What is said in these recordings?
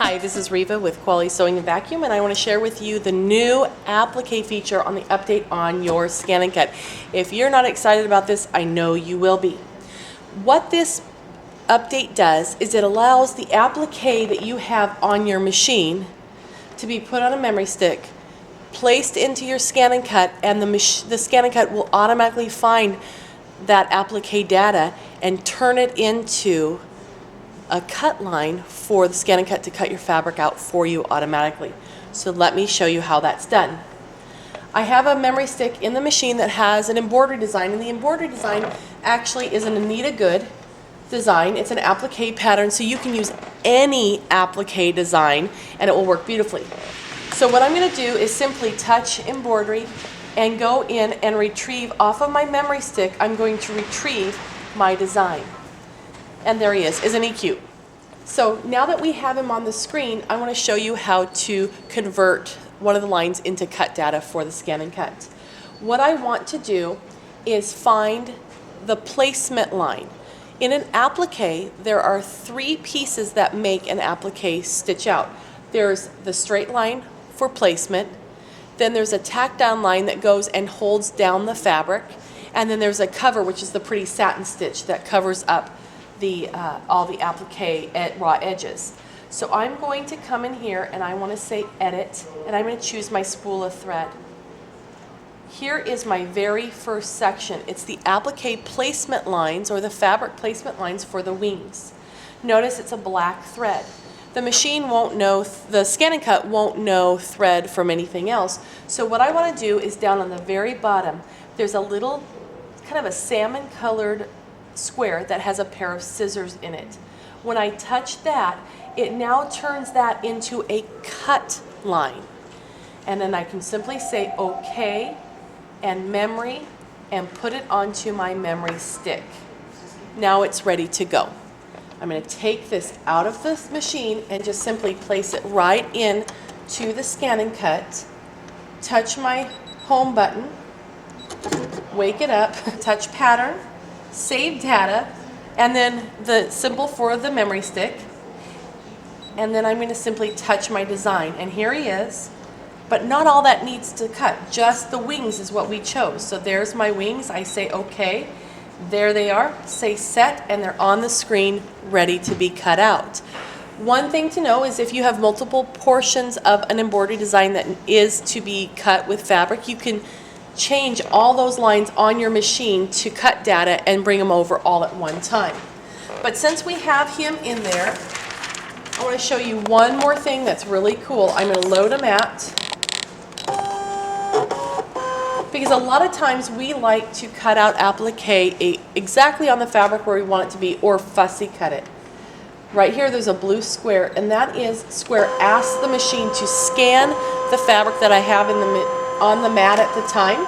Hi, this is Reva with Quality Sewing and Vacuum, and I want to share with you the new applique feature on the update on your ScanNCut. If you're not excited about this, I know you will be. What this update does is it allows the applique that you have on your machine to be put on a memory stick, placed into your ScanNCut, and the ScanNCut will automatically find that applique data and turn it into a cut line for the ScanNCut to cut your fabric out for you automatically. So let me show you how that's done. I have a memory stick in the machine that has an embroidery design, and the embroidery design actually is an Anita Good design. It's an applique pattern, so you can use any applique design and it will work beautifully. So what I'm going to do is simply touch embroidery and go in and retrieve off of my memory stick. I'm going to retrieve my design. And there he is. Isn't he cute? So now that we have him on the screen, I want to show you how to convert one of the lines into cut data for the ScanNCut. What I want to do is find the placement line. In an applique, there are three pieces that make an applique stitch out. There's the straight line for placement, then there's a tack down line that goes and holds down the fabric, and then there's a cover, which is the pretty satin stitch that covers up all the applique raw edges. So I'm going to come in here and I want to say edit, and I'm going to choose my spool of thread. Here is my very first section. It's the applique placement lines, or the fabric placement lines for the wings. Notice it's a black thread. The machine won't know, the ScanNCut won't know thread from anything else. So what I want to do is down on the very bottom, there's a little kind of a salmon colored square that has a pair of scissors in it. When I touch that, it now turns that into a cut line. And then I can simply say OK and memory and put it onto my memory stick. Now it's ready to go. I'm going to take this out of this machine and just simply place it right in to the ScanNCut, touch my home button, wake it up, touch pattern, save data, and then the symbol for the memory stick, and then I'm going to simply touch my design, and here he is. But not all that needs to cut, just the wings is what we chose. So there's my wings. I say OK, there they are, say set, and they're on the screen ready to be cut out. One thing to know is if you have multiple portions of an embroidery design that is to be cut with fabric, you can change all those lines on your machine to cut data and bring them over all at one time. But since we have him in there, I want to show you one more thing that's really cool. I'm going to load a mat, because a lot of times we like to cut out applique exactly on the fabric where we want it to be, or fussy cut it. Right here there's a blue square, and that is square asks the machine to scan the fabric that I have on the mat at the time,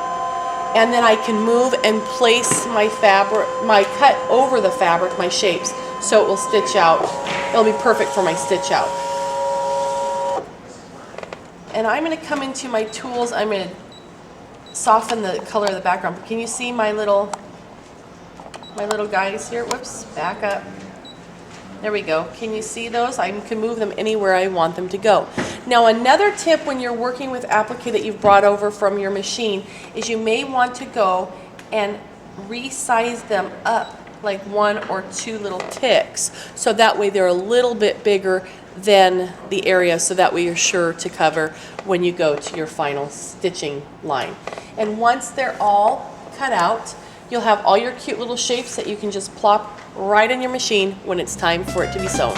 and then I can move and place my cut over the fabric, my shapes, so it will stitch out. It'll be perfect for my stitch out. And I'm going to come into my tools. I'm going to soften the color of the background. Can you see my little guys here? Whoops, back up. There we go. Can you see those? I can move them anywhere I want them to go. Now another tip when you're working with applique that you've brought over from your machine is you may want to go and resize them up like one or two little ticks, so that way they're a little bit bigger than the area, so that way you're sure to cover when you go to your final stitching line. And once they're all cut out, you'll have all your cute little shapes that you can just plop right in your machine when it's time for it to be sewn.